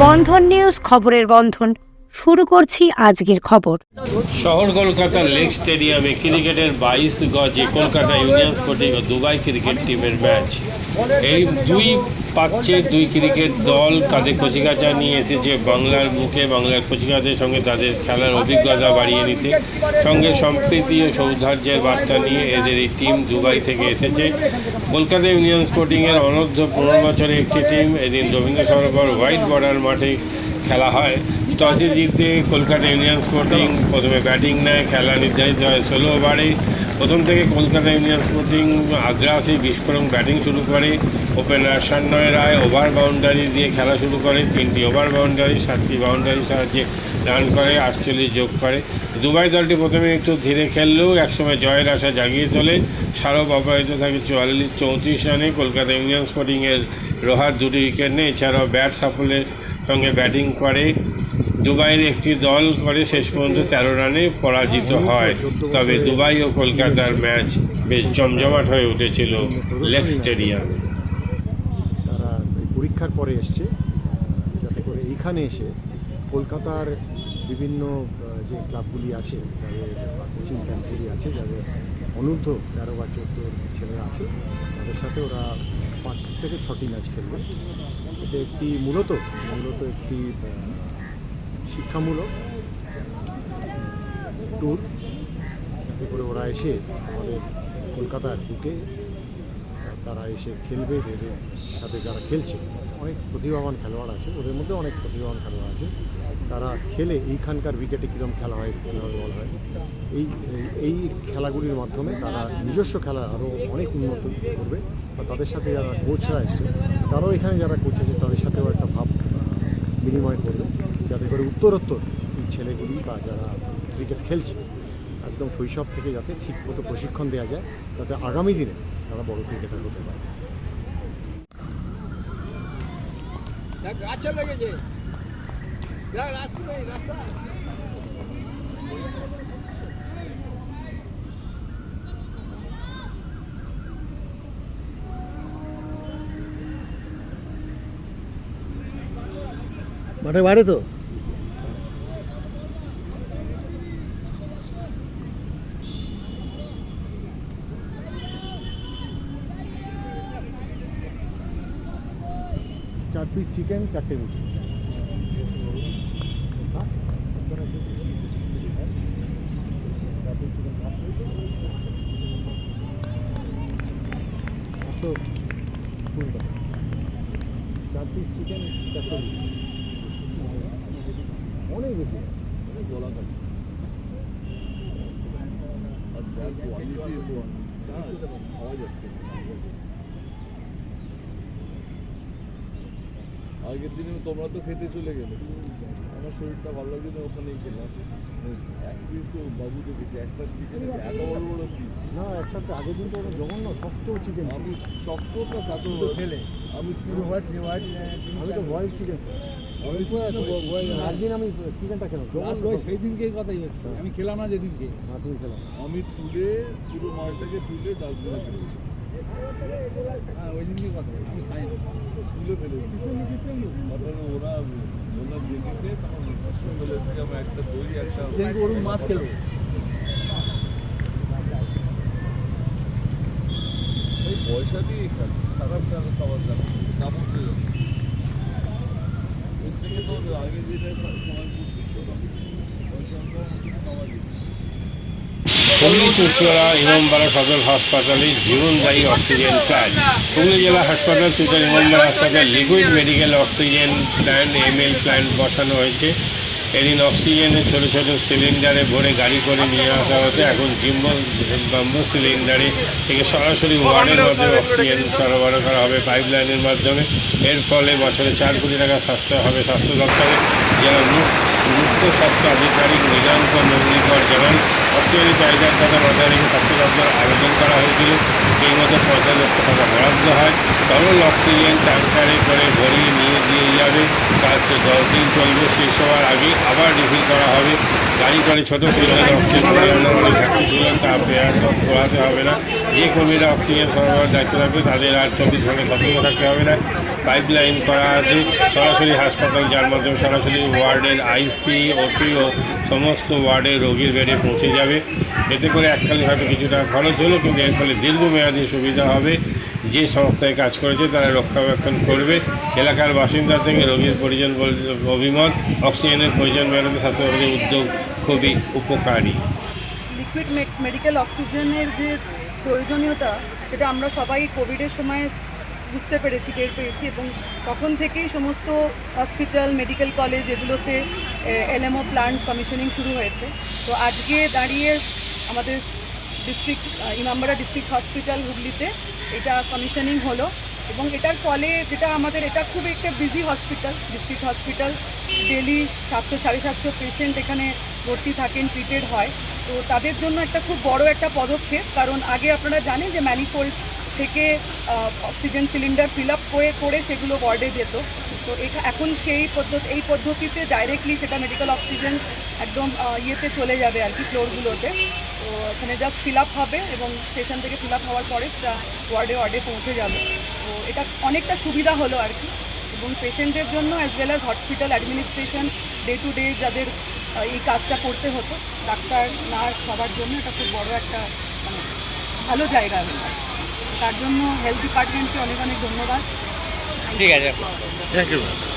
বন্ধন news, খবরের বন্ধন। শুরু করছি আজকের খবর। শহর কলকাতার লেক স্টেডিয়ামে ক্রিকেটের 22 গজে কলকাতা ইউনিয়ন স্পোর্টিং ও দুবাই ক্রিকেট টিমের ম্যাচ। এই দুই ক্রিকেট দল তাদের কচিকাঁচা নিয়ে এসেছে বাংলার বুকে, বাংলার কচিকাঁচাদের সঙ্গে তাদের খেলার অভিজ্ঞতা বাড়িয়ে নিতে, সঙ্গে সম্প্রীতি ও সৌহার্দ্যের বার্তা নিয়ে এদের এই টিম দুবাই থেকে এসেছে। কলকাতা ইউনিয়ন স্পোর্টিংয়ের অনূর্ধ্ব 15 বছরের একটি টিম এদিন রবীন্দ্র সরোবর হোয়াইট বর্ডার মাঠে খেলা হয়। টসে জিতে কলকাতা ইউনিয়ন স্পোর্টিং প্রথমে ব্যাটিং নেয়। খেলা নির্ধারিত হয় 16 ওভারে। প্রথম থেকে কলকাতা ইউনিয়ন স্পোর্টিং আগ্রাসী বিস্ফোরক ব্যাটিং শুরু করে। ওপেনার শান্নয় রায় ওভার বাউন্ডারি দিয়ে খেলা শুরু করে। 3টি ওভার বাউন্ডারি, 7টি বাউন্ডারির সাহায্যে রান করে, 48 যোগ করে। দুবাই দলটি প্রথমে একটু ধীরে খেললেও একসময় জয়ের আশা জাগিয়ে তোলে। স্মারক অব্যাহত থাকে 34 রানে। কলকাতা ইউনিয়ন স্পোর্টিংয়ের রোহার 2টি উইকেট নেয়। এছাড়াও ব্যাট সাফল্যের সঙ্গে ব্যাটিং করে দুবাইয়ের একটি দল করে শেষ পর্যন্ত 13 রানে পরাজিত হয়। তবে দুবাই ও কলকাতার ম্যাচ বেশ জমজমাট হয়ে উঠেছিল লেক স্টেডিয়ামে। তারা পরীক্ষার পরে এসছে, যাতে করে এইখানে এসে কলকাতার বিভিন্ন যে ক্লাবগুলি আছে, যাদের কোচিং ক্যাম্পগুলি আছে, যাদের অনূর্ধ্ব 13 বা 14 ছেলেরা আছে, তাদের সাথে ওরা 5 থেকে 6টি ম্যাচ খেলবে। এটা একটি মূলত একটি শিক্ষামূলক ট্যুর, যাতে করে ওরা এসে আমাদের কলকাতার বুকে তারা এসে খেলবে। এদের সাথে যারা খেলছে অনেক প্রতিভাবান খেলোয়াড় আছে, ওদের মধ্যে অনেক প্রতিভাবান খেলোয়াড় আছে। তারা খেলে এইখানকার উইকেটে কীরকম খেলা হয়, কীভাবে বল হয়, এই খেলাগুলির মাধ্যমে তারা নিজস্ব খেলা আরও অনেক উন্নত করবে। বা তাদের সাথে যারা কোচরা এসছে, তারাও এখানে যারা কোচ আছে তাদের সাথেও একটা ভাব বিনিময় করবে, যাতে করে উত্তরোত্তর এই ছেলেগুলি বা যারা ক্রিকেট খেলছে একদম শৈশব থেকে যাতে ঠিক মতো প্রশিক্ষণ দেওয়া যায়, যাতে আগামী দিনে তারা বড় ক্রিকেটার হতে পারে। মাঠে বাইরে তো চার পিস চিকেন, 4টে রুটি। চার পিস চিকেন, 4টে রুটি। অনেক বেশি বলা থাকে। আগের দিনে তোমরা তো খেতে চলে গেলে, আমার শরীরটা ভালো লাগছে না, ওখানেই খেলাম। এক পিস বাবু দেখেছি, একটা চিকেন এত বড় বড় পিস না, একসাথে আগের দিন তো জঘন্য শক্ত চিকেন। আমি শক্ত না সাথে খেলে আমি পুরো হোয়াইট আমি তো বয়েল চিকেন একদিন আমি চিকেনটা খেলাম, সেই দিনকে কথাই হচ্ছে। আমি খেলাম না যেদিনকে। তুমি খেলাম। আমি তুলে পুরো মালটাকে তুলে ডাস্টবিনে ফেলে হ্যাঁ, ওই দিনকে কথা আমি খাই না, তুলে ফেলে ওরা দেখেছে, তখন বলে আমি একটা দই একটা ওরকম মাছ খেলো। ওই পয়সা দিয়ে খারাপ খাবার জানো কাপড় পেয়ে ওর থেকে তো আগে যেটা সময় হুগলি চুঁচুড়া ইমামবাড়া সদর হাসপাতালে জীবনদায়ী অক্সিজেন প্ল্যান্ট। হুগলি জেলা হাসপাতাল, চুঁচুড়া ইমামবাড়া হাসপাতাল liquid medical oxygen plant ML plant বসানো হয়েছে। এদিন অক্সিজেনের ছোটো ছোটো সিলিন্ডারে ভরে গাড়ি করে নিয়ে আসা হতো। এখন বাম্বু সিলিন্ডারে থেকে সরাসরি ওয়ার্ডের মধ্যে অক্সিজেন সরবরাহ করা হবে পাইপলাইনের মাধ্যমে। এর ফলে বছরে 4 কোটি টাকা সাশ্রয় হবে স্বাস্থ্য দপ্তরে। জেলা মুখ্য স্বাস্থ্য আধিকারিক মৃগাঙ্ক নন্দীকর জানান, অক্সিজেনের চাহিদার কথা মাথায় রেখে স্বাস্থ্য দপ্তর আবেদন করা হয়েছিল। সেই মতো 50 লক্ষ টাকা বরাদ্দ হয়। তরল অক্সিজেন ট্যাঙ্কারে করে ভরিয়ে নিয়ে দিয়ে যাবে। কাজ 10 দিন চলবে, শেষ হওয়ার আগে আবার রিফিল করা হবে। গাড়ি করে ছোটো সিলিন্ডার অক্সিজেন অনেক ঘাটতি ছিলেন, তা পোড়াতে হবে না। যে কর্মীরা অক্সিজেন সরবরাহের দায়িত্ব থাকবে তাদের আর 24 ঘন্টা সতর্ক থাকতে হবে না। পাইপলাইন করা আছে সরাসরি হাসপাতাল, যার মাধ্যমে সরাসরি ওয়ার্ডের আইসি ওটি ও সমস্ত ওয়ার্ডের রোগীর বেডে পৌঁছে যাবে। এতে করে এককালে হয়তো কিছুটা খরচ হলো, কিন্তু এর ফলে দীর্ঘমেয়াদী সুবিধা হবে। যে সংস্থায় কাজ করেছে তারা রক্ষণাবেক্ষণ করবে। এলাকার বাসিন্দা থেকে রোগীর পরিজন অভিমত, অক্সিজেনের প্রয়োজন মেটাতে স্বাস্থ্যবিভাগের উদ্যোগ খুবই উপকারী। লিকুইড মেডিকেল অক্সিজেনের যে প্রয়োজনীয়তা সেটা আমরা সবাই কোভিডের সময় বুঝতে পেরেছি, টের পেয়েছি, এবং তখন থেকেই সমস্ত হসপিটাল, মেডিকেল কলেজ এগুলোতে এলএমও প্ল্যান্ট কমিশনিং শুরু হয়েছে। তো আজকে দাঁড়িয়ে আমাদের ডিস্ট্রিক্ট ইমামবাড়া ডিস্ট্রিক্ট হসপিটাল হুগলিতে এটা কমিশনিং হলো, এবং এটার ফলে যেটা আমাদের এটা খুব একটা busy hospital, district hospital, daily 700-750 patient এখানে ভর্তি থাকেন, ট্রিটেড হয়। তো তাদের জন্য একটা খুব বড় একটা পদক্ষেপ, কারণ আগে আপনারা জানেন যে ম্যানিফোল্ড থেকে অক্সিজেন সিলিন্ডার ফিল আপ করে সেগুলো ওয়ার্ডে যেত। তো এখন এই পদ্ধতিতে ডাইরেক্টলি সেটা মেডিকেল অক্সিজেন একদম ইয়েতে চলে যাবে আর কি, ফ্লোরগুলোতে। তো এখানে জাস্ট ফিল আপ হবে এবং স্টেশন থেকে ফিল আপ হওয়ার পরে সেটা ওয়ার্ডে পৌঁছে যাবে। তো এটা অনেকটা সুবিধা হলো আর কি, এবং পেশেন্টের জন্য as well as hospital administration day to day যাদের এই কাজটা করতে হতো, ডাক্তার, নার্স, সবার জন্য এটা খুব বড় একটা মানে ভালো জায়গা হলো। তার জন্য হেলথ ডিপার্টমেন্টকে অনেক অনেক ধন্যবাদ। ঠিক আছে,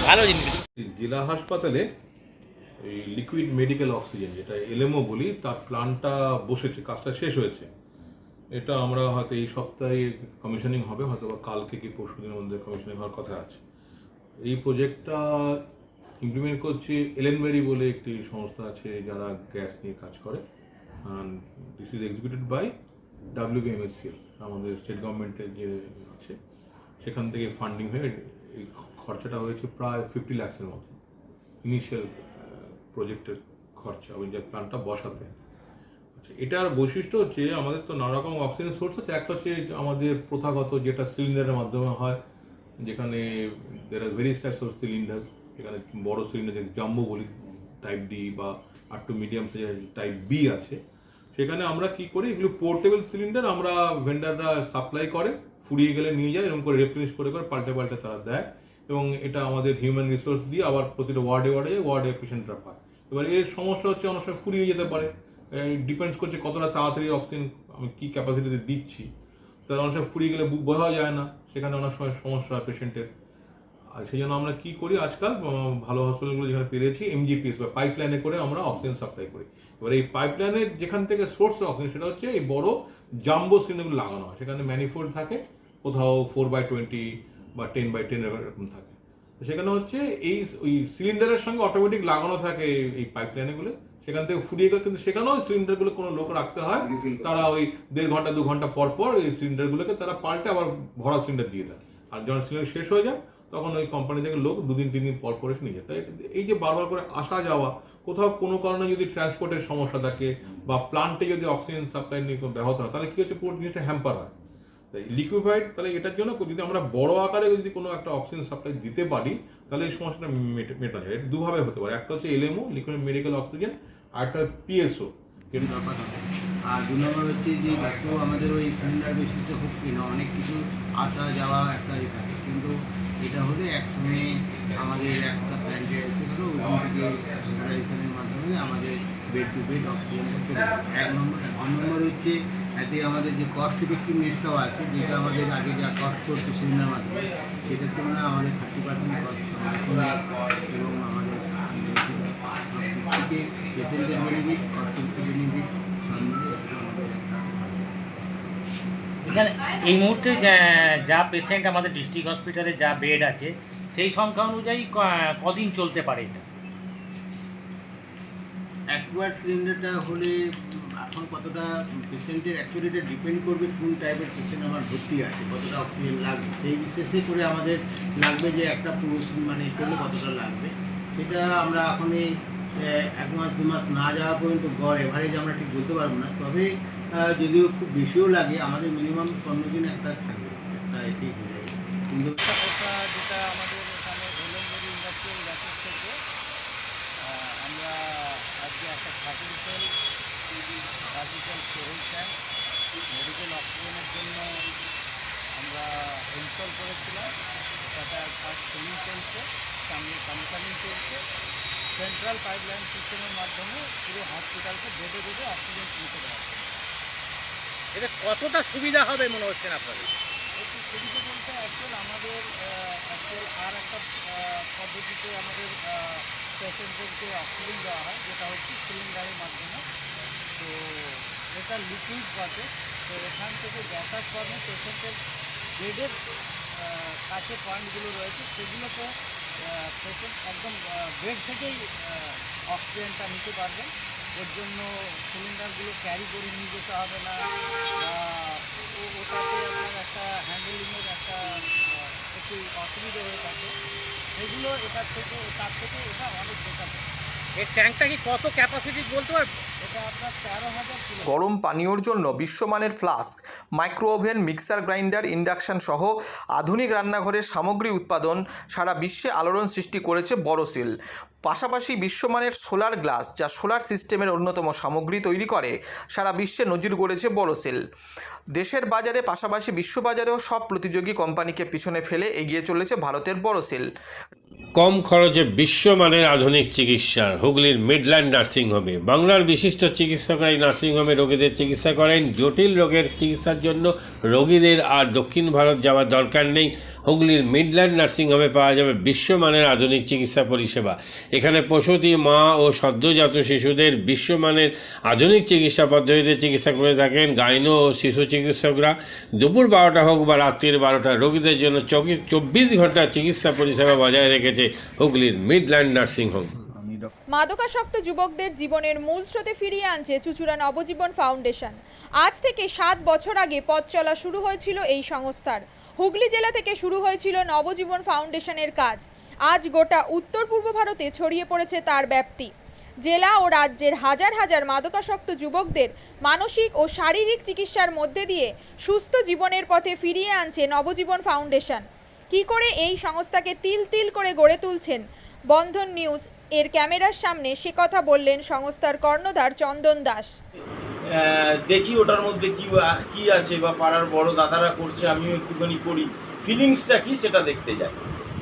ভালো জিনিস। জেলা হাসপাতালে এই লিকুইড মেডিকেল অক্সিজেন, যেটা এলএমও বলি, তার প্ল্যানটা বসেছে, কাজটা শেষ হয়েছে। এটা আমরা হয়তো এই সপ্তাহে কমিশনিং হবে, হয়তো বা কালকে কি পরশু দিনের মধ্যে কমিশনিং হওয়ার কথা আছে। এই প্রজেক্টটা ইমপ্লিমেন্ট করছে এলেনবেরি বলে একটি সংস্থা আছে যারা গ্যাস নিয়ে কাজ করে। This is executed by WBMSCL, আমাদের স্টেট গভর্নমেন্টের যে আছে সেখান থেকে ফান্ডিং হয়ে এই খরচাটা হয়েছে প্রায় 50 লাখসের মতো ইনিশিয়াল প্রজেক্টের খরচা, ওই যে প্ল্যানটা বসাতে। আচ্ছা, এটার বৈশিষ্ট্য হচ্ছে আমাদের তো নানা রকম অক্সিজেন সোর্স আছে। একটা হচ্ছে আমাদের প্রথাগত যেটা সিলিন্ডারের মাধ্যমে হয়, যেখানে দের আর ভেরিয়াস টাইপস অফ সিলিন্ডার্স। এখানে বড় সিলিন্ডার যে জাম্বো বলি, টাইপ ডি, বা একটু মিডিয়াম সাইজের টাইপ বি আছে। সেখানে আমরা কি করি, এগুলো পোর্টেবল সিলিন্ডার আমরা ভেন্ডাররা সাপ্লাই করে, ফুরিয়ে গেলে নিয়ে যায়, এরকম করে রিপ্লেনিশ করে পাল্টে তারা দেয়, এবং এটা আমাদের হিউম্যান রিসোর্স দিয়ে আবার প্রতিটা ওয়ার্ডে পেশেন্টরা পায়। এবার এর সমস্যা হচ্ছে অনেক সময় ফুরিয়ে যেতে পারে, ডিপেন্ডস করছে কতটা তাড়াতাড়ি অক্সিজেন আমি কী ক্যাপাসিটিতে দিচ্ছি। তার অনেক সময় ফুরিয়ে গেলে বুক বোঝা যায় না, সেখানে অনেক সময় সমস্যা হয় পেশেন্টের। আর সেই জন্য আমরা কী করি, আজকাল ভালো হসপিটালগুলো যেখানে পেরেছি MGPS বা পাইপলাইনে করে আমরা অক্সিজেন সাপ্লাই করি। এবার এই পাইপলাইনের যেখান থেকে সোর্স অক্সিজেন, সেটা হচ্ছে এই বড় জাম্বো সিলিন্ডারগুলো লাগানো হয়। সেখানে ম্যানিফোল্ড থাকে, কোথাও 4x20 বা 10x10 এরকম থাকে। সেখানে হচ্ছে ওই সিলিন্ডারের সঙ্গে অটোমেটিক লাগানো থাকে এই পাইপলাইনগুলো। সেখান থেকে ফুরিয়ে গেলে কিন্তু সেখানেও সিলিন্ডারগুলো কোনো লোক রাখতে হয়, তারা ওই 1.5 ঘন্টা 2 ঘন্টা পর এই সিলিন্ডারগুলোকে তারা পাল্টে আবার ভরা সিলিন্ডার দিয়ে দেয়। আর যখন সিলিন্ডার শেষ হয়ে যায় তখন ওই কোম্পানি থেকে লোক 2-3 দিন পর এসে নিয়ে যায়। তাই এই যে বারবার করে আসা যাওয়া, কোথাও কোনো কারণে যদি ট্রান্সপোর্টের সমস্যা থাকে বা প্লান্টে যদি অক্সিজেন সাপ্লাই নিয়ে ব্যাহত হয়, তাহলে কি হচ্ছে, পুরো জিনিসটা হ্যাম্পার হয়। তাই লিকুইফাইড, তাহলে এটার জন্য যদি আমরা বড় আকারে যদি কোনো একটা অক্সিজেন সাপ্লাই দিতে পারি, তাহলে এই সমস্যাটা মেটানো যায়। এটা দুভাবে হতে পারে, একটা হচ্ছে এলএমও লিকুইড মেডিকেল অক্সিজেন, আর একটা PSO। আর 2 নম্বর হচ্ছে যে দেখো আমাদের ওই সিলিন্ডার বেসিসে হচ্ছে না, অনেক কিছু আসা যাওয়া একটা থাকে, কিন্তু এটা হলে একসঙ্গে আমাদের একটা প্ল্যান্টে এসেছিলো, ওখান থেকে সেন্ট্রালাইজেশনের মাধ্যমে আমাদের বেড টু বেড অক্সিজেনটা চলে যায়। 1 নম্বর। 2 নম্বর হচ্ছে এতে আমাদের যে কস্ট ইফেক্টিভনেসটাও আছে, যেটা আমাদের আগে যা কস্ট করছে সিলিন্ডার মাধ্যমে, সেটার তুলনায় আমাদের 30% কস্ট এবং আমাদের পেশেন্টের বেনিফিট, কস্ট বেনিফিট। এখানে এই মুহূর্তে যা পেশেন্ট আমাদের ডিস্ট্রিক্ট হসপিটালে যা বেড আছে, সেই সংখ্যা অনুযায়ী কদিন চলতে পারে এটা? একবার সিলিন্ডারটা হলে এখন কতটা পেশেন্টের অ্যাকচুয়ালি এটা ডিপেন্ড করবে কোন টাইপের পেশেন্ট আমার ভর্তি আছে, কতটা অক্সিজেন লাগবে, সেই বিশেষে করে আমাদের লাগবে যে একটা পুরুষ মানে করলে কতটা লাগবে, সেটা আমরা এখন এই 1 মাস 2 মাস না যাওয়া পর্যন্ত গড় এভারেজ আমরা ঠিক বলতে পারবো না। তবে যদিও খুব বেশিও লাগে, আমাদের মিনিমাম 15 দিন একটা থাকবে, একটা এতেই হয়ে যাবে। কিন্তু যেটা আমাদের এখানে এলেনবেরি ইন্ডাস্ট্রিয়াল গ্যাসের থেকে আমরা আজকে একটা সার্টিফিকেট স্টোরেজ ট্যাঙ্ক মেডিকেল অক্সিজেনের জন্য আমরা ইনস্টল করেছিলাম। সেটা কাজ ফিলিং চলছে, সামনে কমিশনিং চলছে। সেন্ট্রাল পাইপলাইন সিস্টেমের মাধ্যমে পুরো হসপিটালকে বেডে বেডে অক্সিজেন পৌঁছে দেওয়া হচ্ছে। এটা কতটা সুবিধা হবে মনে হচ্ছে আপনাদের? একটু সুবিধা বলতে আমাদের আর একটা পদ্ধতিতে আমাদের পেশেন্টদেরকে অক্সিজেন দেওয়া হয়, যেটা হচ্ছে সিলিন্ডারের মাধ্যমে। তো এটা লিকুইড প্রসেস, তো এখান থেকে গ্যাসাস ফর্মে পেশেন্টের বেডের কাছে পয়েন্টগুলো রয়েছে, সেগুলোকে পেশেন্ট একদম বেড থেকেই অক্সিজেনটা নিতে পারবেন। এর জন্য সিলিন্ডারগুলো ক্যারি করে নিয়ে যেতে হবে না, ওটাতে আপনার একটা হ্যান্ডেলিংয়ের একটা একটু অসুবিধা হয়ে থাকে, সেগুলো তার থেকে এটা অনেক বেটার। এই ট্যাঙ্কটা কি কত ক্যাপাসিটি বলতে পারবেন? এটা আপনার 13,000 কিলো। গরম পানীয়র জন্য বিশ্বমানের flask, micro oven, mixer grinder, induction সহ আধুনিক রান্নাঘরের সামগ্রী উৎপাদন সারা বিশ্বে আলোড়ন সৃষ্টি করেছে বড়সিল। পাশাপাশি বিশ্বমানের সোলার গ্লাস, যা সোলার সিস্টেমের অন্যতম সামগ্রী তৈরি করে, সারা বিশ্বে নজির গড়েছে বড়সিল। দেশের বাজারে পাশাপাশি বিশ্ববাজারেও সব প্রতিযোগী কোম্পানিকে পিছনে ফেলে এগিয়ে চলেছে ভারতের বড়সিল। কম খরচে বিশ্বমানের আধুনিক চিকিৎসার হুগলির মিডল্যান্ড নার্সিংহোমে বাংলার বিশিষ্ট চিকিৎসকরা এই নার্সিংহোমে রোগীদের চিকিৎসা করেন। জটিল রোগের চিকিৎসার জন্য রোগীদের আর দক্ষিণ ভারত যাওয়ার দরকার নেই। হুগলির মিডল্যান্ড নার্সিংহোমে পাওয়া যাবে বিশ্বমানের আধুনিক চিকিৎসা পরিষেবা। এখানে প্রসূতি, মা ও সদ্যজাত শিশুদের বিশ্বমানের আধুনিক চিকিৎসা পদ্ধতিতে চিকিৎসা করে থাকেন গাইনো ও শিশু চিকিৎসকরা। দুপুর 12টা হোক বা রাত্রির 12টা, রোগীদের জন্য 24 ঘন্টা চিকিৎসা পরিষেবা বজায় রেখেছে হুগলির মিডল্যান্ড নার্সিংহোম। মাদকাসক্ত যুবকদের জীবনের মূল স্রোতে ফিরিয়ে আনছে চুঁচুড়া নবজীবন ফাউন্ডেশন। আজ থেকে 7 বছর আগে পথ চলা শুরু হয়েছিল এই সংস্থার। হুগলি জেলা থেকে শুরু হয়েছিল নবজীবন ফাউন্ডেশনের কাজ। আজ গোটা উত্তর পূর্ব ভারতে ছড়িয়ে পড়েছে তার ব্যাপ্তি। জেলা ও রাজ্যের হাজার হাজার মাদকাসক্ত যুবকদের মানসিক ও শারীরিক চিকিৎসার মধ্যে দিয়ে সুস্থ জীবনের পথে ফিরিয়ে আনছে নবজীবন ফাউন্ডেশন। কি করে এই সংস্থাকে তিল তিল করে গড়ে তুলছেন বন্ধন নিউজ এর ক্যামেরার সামনে, সে কথা বললেন সংস্থার কর্ণধার চন্দন দাস। দেখি ওটার মধ্যে কি আছে, বা পাড়ার বড় দাদারা করছে, আমিও একটুখানি করি, ফিলিংসটা কি সেটা দেখতে যাই।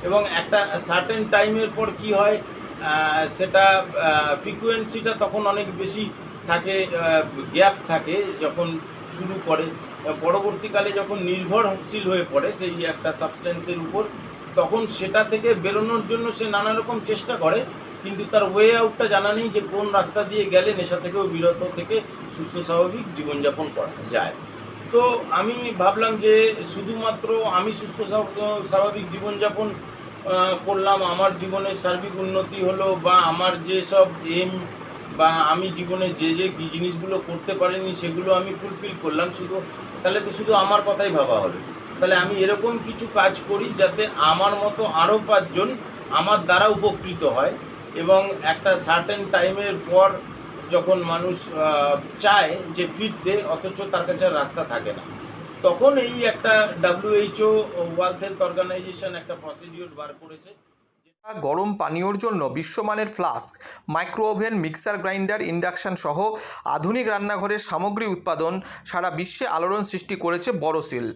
এবং একটা সার্টেন টাইমের পর কি হয়, সেটা ফ্রিকোয়েন্সিটা তখন অনেক বেশি থাকে, গ্যাপ থাকে যখন শুরু করে। পরবর্তীকালে যখন নির্ভরশীল হয়ে পড়ে সেই একটা সাবস্টেন্সের উপর, তখন সেটা থেকে বেরোনোর জন্য সে নানা রকম চেষ্টা করে, কিন্তু তার ওয়ে আউটটা জানা নেই যে কোন রাস্তা দিয়ে গেলে নেশা থেকেও বিরত থেকে সুস্থ স্বাভাবিক জীবনযাপন করা যায়। তো আমি ভাবলাম যে শুধুমাত্র আমি সুস্থ স্বাভাবিক জীবনযাপন করলাম, আমার জীবনের সার্বিক উন্নতি হলো, বা আমার যেসব এম বা আমি জীবনে যে জিনিসগুলো করতে পারিনি সেগুলো আমি ফুলফিল করলাম, তাহলে তো শুধু আমার কথাই ভাবা হলো। তাহলে আমি এরকম কিছু কাজ করি যাতে আমার মতো আরও 5 জন আমার দ্বারা উপকৃত হয়। এবং একটা সার্টেন টাইমের পর যখন মানুষ চায় যে ফিরতে, অথচ তার কাছে রাস্তা থাকে না, তখন এই একটা WHO ওয়ার্ল্ড হেলথ অর্গানাইজেশন একটা প্রসিডিওর বার করেছে। গরম পানীয়র জন্য বিশ্বমানের flask, micro oven, mixer grinder, induction সহ আধুনিক রান্নাঘরের সামগ্রী উৎপাদন সারা বিশ্বে আলোড়ন সৃষ্টি করেছে বড়সিল।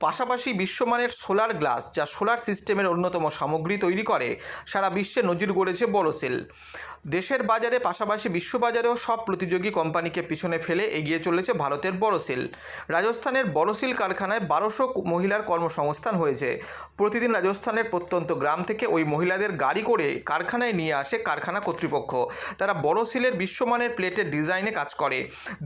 পাশাপাশি বিশ্বমানের সোলার গ্লাস, যা সোলার সিস্টেমের অন্যতম সামগ্রী তৈরি করে, সারা বিশ্বে নজির গড়েছে বড়সিল। দেশের বাজারে পাশাপাশি বিশ্ববাজারেও সব প্রতিযোগী কোম্পানিকে পিছনে ফেলে এগিয়ে চলেছে ভারতের বড়সিল। রাজস্থানের বড়সিল কারখানায় 1200 মহিলার কর্মসংস্থান হয়েছে। প্রতিদিন রাজস্থানের প্রত্যন্ত গ্রাম থেকে ওই মহিলাদের গাড়ি করে কারখানায় নিয়ে আসে কারখানা কর্তৃপক্ষ। তারা বড়সিলের বিশ্বমানের প্লেটের ডিজাইনে কাজ করে।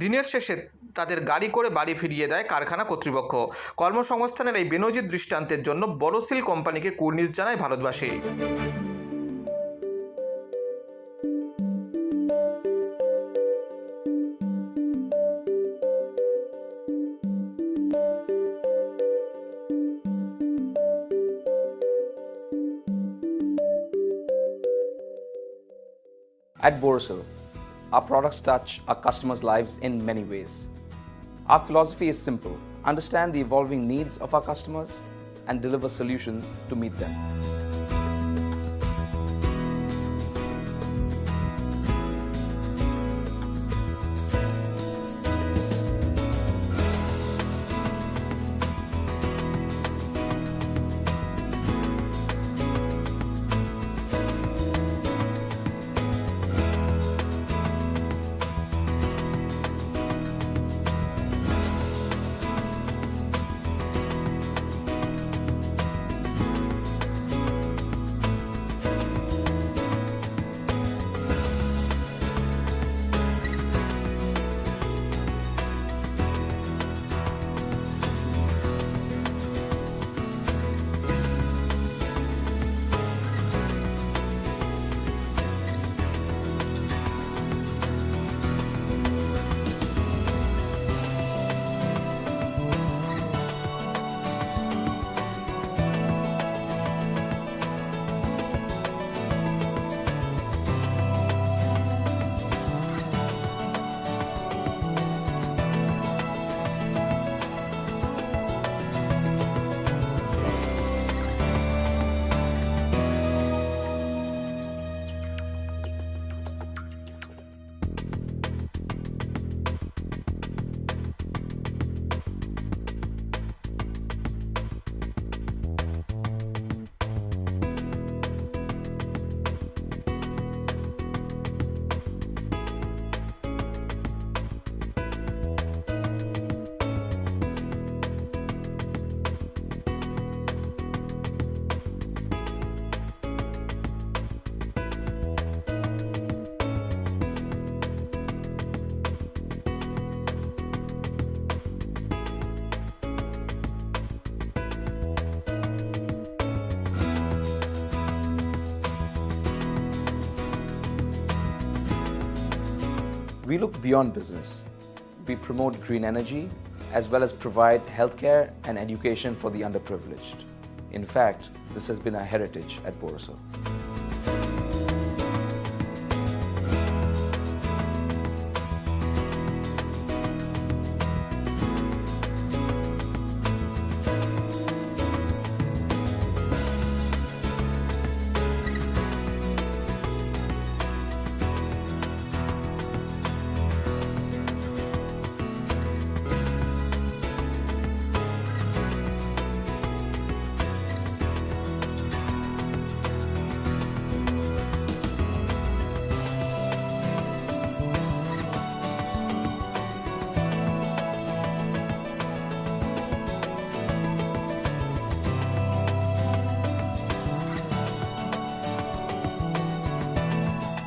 দিনের শেষে তাদের গাড়ি করে বাড়ি ফিরিয়ে দেয় কারখানা কর্তৃপক্ষ। কর্মসংস্থানের এই বেনজির দৃষ্টান্তের জন্য বড়সিল কোম্পানিকে কুর্নিশ জানায় ভারতবাসী। At Borosil, our products touch our customers' lives in many ways. Our philosophy is simple: understand the evolving needs of our customers and deliver solutions to meet them. We look beyond business. We promote green energy as well as provide healthcare and education for the underprivileged. In fact, this has been our heritage at Borosil.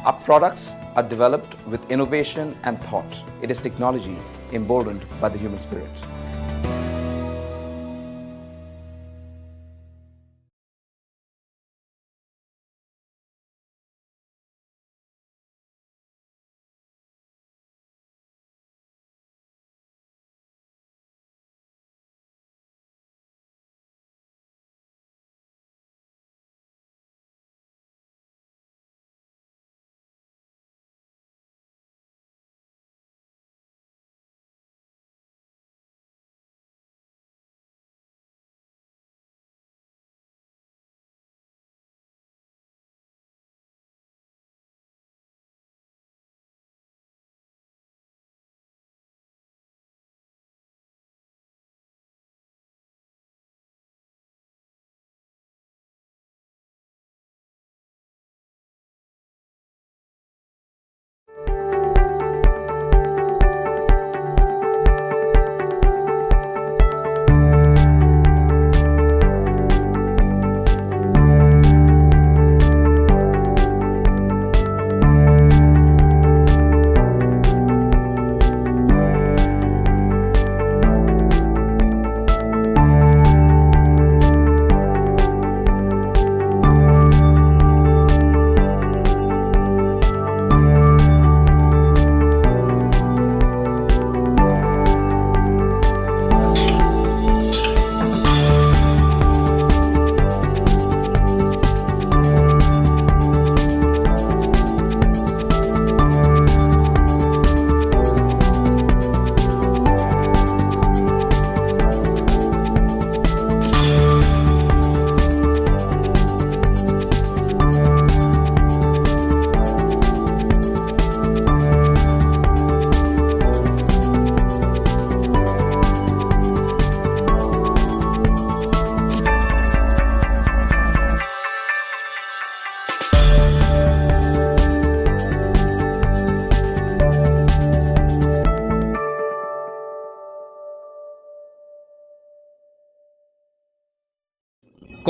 Our products are developed with innovation and thought. It is technology emboldened by the human spirit.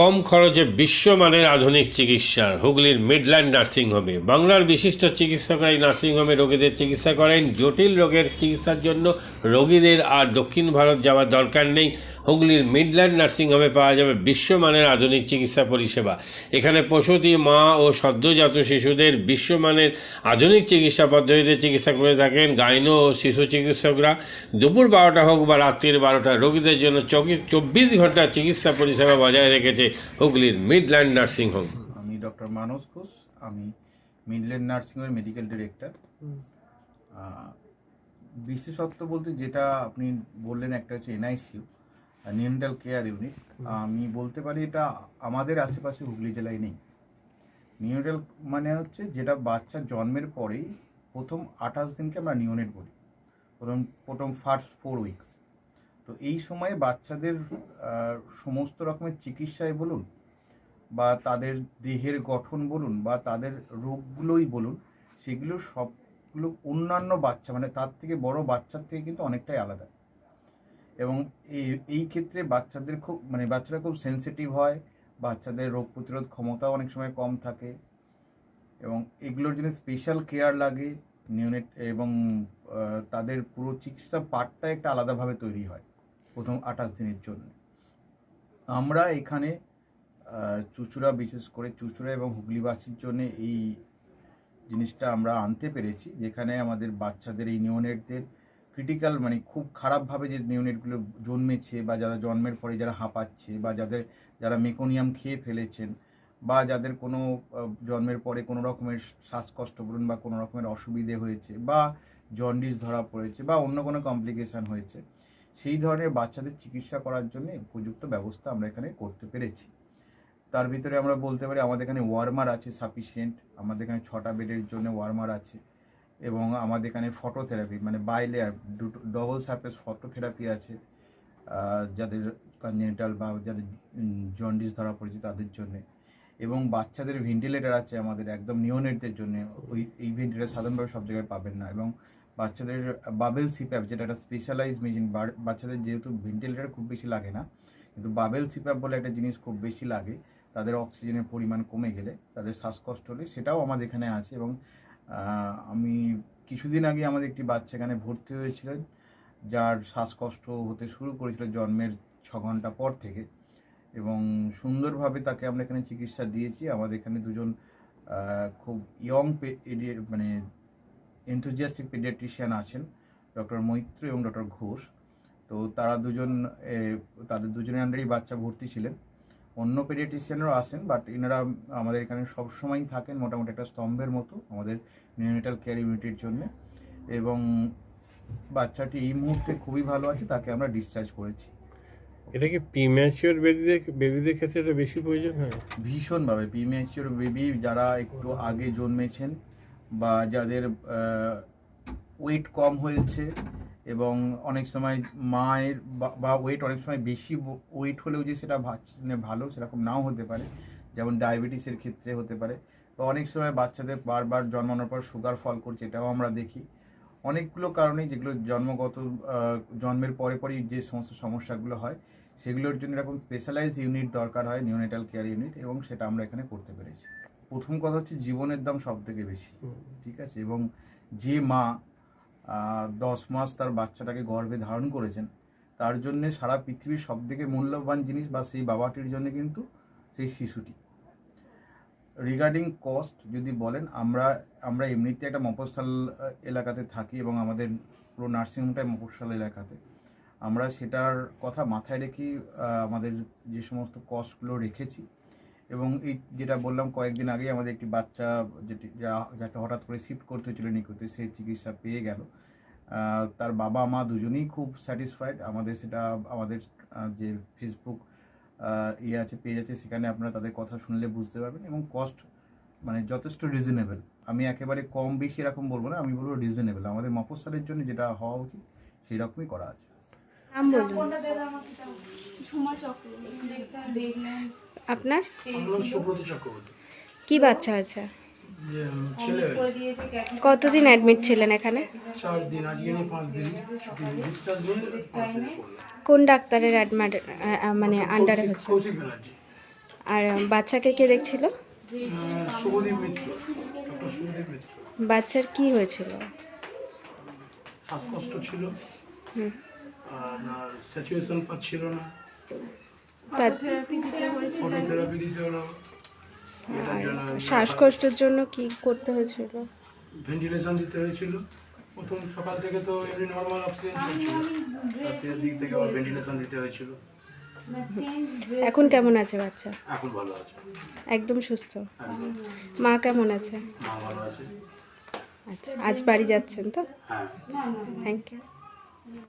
কম খরচে বিশ্বমানের আধুনিক চিকিৎসার হুগলির Midland নার্সিংহোমে বাংলার বিশিষ্ট চিকিৎসকরা এই নার্সিংহোমে রোগীদের চিকিৎসা করেন। জটিল রোগের চিকিৎসার জন্য রোগীদের আর দক্ষিণ ভারত যাওয়ার দরকার নেই। হুগলির মিডল্যান্ড নার্সিংহোমে পাওয়া যাবে বিশ্বমানের আধুনিক চিকিৎসা পরিষেবা। এখানে প্রসূতি মা ও সদ্যজাত শিশুদের বিশ্বমানের আধুনিক চিকিৎসা পদ্ধতিতে চিকিৎসা করে থাকেন গাইনো ও শিশু চিকিৎসকরা। দুপুর 12টা হোক বা রাত্রির 12টা, রোগীদের জন্য 24 ঘন্টা চিকিৎসা পরিষেবা বজায় রেখেছে হুগলির মিডল্যান্ড নার্সিংহোম। আমি ডক্টর মানস ঘোষ, আমি মিডল্যান্ড নার্সিংহোমের মেডিকেল ডিরেক্টর। বিশেষত্ব বলতে যেটা আপনি বললেন, একটা হচ্ছে এনআইসিইউ, নিউনেটাল কেয়ার ইউনিট। আমি বলতে পারি এটা আমাদের আশেপাশে হুগলি জেলায় নেই। নিউনেটাল মানে হচ্ছে যেটা বাচ্চা জন্মের পরেই প্রথম 28 দিনকে আমরা নিউনেট বলি, প্রথম ফার্স্ট 4 উইকস। তো এই সময়ে বাচ্চাদের সমস্ত রকমের চিকিৎসায় বলুন বা তাদের দেহের গঠন বলুন বা তাদের রোগগুলোই বলুন, সেগুলো সবগুলো অন্যান্য বাচ্চা মানে তার থেকে বড় বাচ্চার থেকে কিন্তু অনেকটাই আলাদা। এবং এই ক্ষেত্রে বাচ্চাদের বাচ্চারা খুব সেন্সিটিভ হয়, বাচ্চাদের রোগ প্রতিরোধ ক্ষমতাও অনেক সময় কম থাকে এবং এগুলোর জন্য স্পেশাল কেয়ার লাগে নিউনেট, এবং তাদের পুরো চিকিৎসা পার্টটা একটা আলাদাভাবে তৈরি হয় প্রথম 28 দিনের জন্য। আমরা এখানে চুঁচুড়া, বিশেষ করে চুঁচুড়া এবং হুগলিবাসীর জন্য এই জিনিসটা আমরা আনতে পেরেছি, যেখানে আমাদের বাচ্চাদের এই নিওনেটদের ক্রিটিক্যাল মানে খুব খারাপভাবে যে নিওনেটগুলো জন্মেছে বা যারা জন্মের পরে যারা হাঁপাচ্ছে বা যারা মেকোনিয়াম খেয়ে ফেলেছেন বা যাদের কোনো জন্মের পরে কোনো রকমের শ্বাসকষ্ট বলুন বা কোনো রকমের অসুবিধে হয়েছে বা জন্ডিস ধরা পড়েছে বা অন্য কোনো কমপ্লিকেশান হয়েছে, সেই ধরনের বাচ্চাদের চিকিৎসা করার জন্য উপযুক্ত ব্যবস্থা আমরা এখানে করতে পেরেছি। তার ভিতরে আমরা বলতে পারি আমাদের এখানে ওয়ার্মার আছে সাফিসিয়েন্ট, আমাদের এখানে 6টা বেডের জন্য ওয়ার্মার আছে এবং আমাদের এখানে ফটোথেরাপি মানে বাইলেয়ার ডবল সারফেস ফটোথেরাপি আছে যাদের কনজেনিটাল বা যাদের জন্ডিস ধরা পড়েছে তাদের জন্যে, এবং বাচ্চাদের ভেন্টিলেটার আছে আমাদের একদম নিওনেটদের জন্য। এই ভেন্টিলেটার সাধারণভাবে সব জায়গায় পাবেন না, এবং বাচ্চাদের বাবেল সিপ্যাপ যেটা একটা স্পেশালাইজ মেশিন, বাচ্চাদের যেহেতু ভেন্টিলেটার খুব বেশি লাগে না, কিন্তু বাবেল সিপ্যাপ বলে একটা জিনিস খুব বেশি লাগে, তাদের অক্সিজেনের পরিমাণ কমে গেলে তাদের শ্বাসকষ্ট হলে, সেটাও আমাদের এখানে আছে। এবং আমি কিছুদিন আগে আমাদের একটি বাচ্চা এখানে ভর্তি হয়েছিলেন যার শ্বাসকষ্ট হতে শুরু করেছিল জন্মের 6 ঘন্টা পর থেকে, এবং সুন্দরভাবে তাকে আমরা এখানে চিকিৎসা দিয়েছি। আমাদের এখানে দুজন খুব ইয়ং মানে এনথুজিয়াস্টিক পেডিয়াট্রিশিয়ান আছেন, ডক্টর মৈত্র এবং ডক্টর ঘোষ। তো তারা তাদের দুজনের আন্ডারেই বাচ্চা ভর্তি ছিলেন। অন্য পেডিয়াট্রিশিয়ানরাও আসেন, বাট এনারা আমাদের এখানে সবসময়ই থাকেন মোটামুটি একটা স্তম্ভের মতো আমাদের নিওনেটাল কেয়ার ইউনিটের জন্য। এবং বাচ্চাটি এই মুহূর্তে খুবই ভালো আছে, তাকে আমরা ডিসচার্জ করেছি। এটা কি প্রিম্যাচিওর বেবিদের ক্ষেত্রে এটা বেশি প্রয়োজন হয়? ভীষণভাবে প্রিম্যাচিওর বেবি যারা একটু আগে জন্মেছেন বা যাদের ওয়েট কম হয়েছে, এবং অনেক সময় মায়ের বা ওয়েট অনেক সময় বেশি ওয়েট হলেও যে সেটা ভালো সেরকম নাও হতে পারে, যেমন ডায়াবেটিসের ক্ষেত্রে হতে পারে। তো অনেক সময় বাচ্চাদের বারবার জন্মানোর পর সুগার ফল করছে, এটাও আমরা দেখি। অনেকগুলো কারণেই যেগুলো জন্মের পরেই যে সমস্ত সমস্যাগুলো হয় সেগুলোর জন্য এরকম স্পেশালাইজড ইউনিট দরকার হয়, নিওনেটাল কেয়ার ইউনিট, এবং সেটা আমরা এখানে করতে পেরেছি। প্রথম কথা হচ্ছে জীবনের দাম সব থেকে বেশি, ঠিক আছে, এবং যে মা 10 মাস তার বাচ্চাটাকে গর্ভে ধারণ করেছেন, তার জন্য সারা পৃথিবীর সব থেকে মূল্যবান জিনিস বা সেই বাবাটির জন্য কিন্তু সেই শিশুটি। রিগার্ডিং কস্ট যদি বলেন, আমরা এমনিতে একটা মফস্বল এলাকাতে থাকি এবং আমাদের পুরো নার্সিংহোমটাই মফস্বল এলাকাতে। আমরা সেটার কথা মাথায় রেখেই আমাদের যে সমস্ত কস্টগুলো রেখেছি। এবং এই যেটা বললাম কয়েকদিন আগেই আমাদের একটি বাচ্চা যাকে হঠাৎ করে শিফট করতে হয়েছিল নিকুতে, সেই চিকিৎসা পেয়ে গেল। তার বাবা মা দুজনেই খুব স্যাটিসফাইড। আমাদের যে ফেসবুক পেজ আছে, সেখানে আপনারা তাদের কথা শুনলে বুঝতে পারবেন। এবং কস্ট মানে যথেষ্ট রিজনেবল, আমি একেবারে কম বেশি এরকম বলবো না, আমি বলবো রিজনেবল। আমাদের মফস্বলের জন্য যেটা হওয়া উচিত সেই রকমই করা আছে। আপনার কি বাচ্চা আছে? কতদিন অ্যাডমিট ছিলেন এখানে? 4 দিন, আজকে নিয়ে 5 দিন ডিসচার্জ নিয়ে 5 দিন। কোন ডাক্তারের মানে আন্ডারে হচ্ছে? আর বাচ্চাকে কে দেখছিল? শুভদীপ মিত্র, ডক্টর শুভদীপ মিত্র। বাচ্চার কি হয়েছিল? শ্বাসকষ্ট ছিল, আর স্যাচুরেশন পাচ্ছিল না, ফটোথেরাপি দিতে হলো। শ্বাসকষ্টের জন্য কি করতে হয়েছিল? ভেন্টিলেশন দিতে হয়েছিল। প্রথম সকাল থেকে তো এমনি নর্মাল অক্সিজেন চলছিল, রাতের দিক থেকে আবার ভেন্টিলেশন দিতে হয়েছিল। এখন কেমন আছে বাচ্চা? এখন ভালো আছে, একদম সুস্থ। মা কেমন আছে? মা ভালো আছে। আচ্ছা, আজ বাড়ি যাচ্ছেন তো? হ্যাঁ, থ্যাংক ইউ।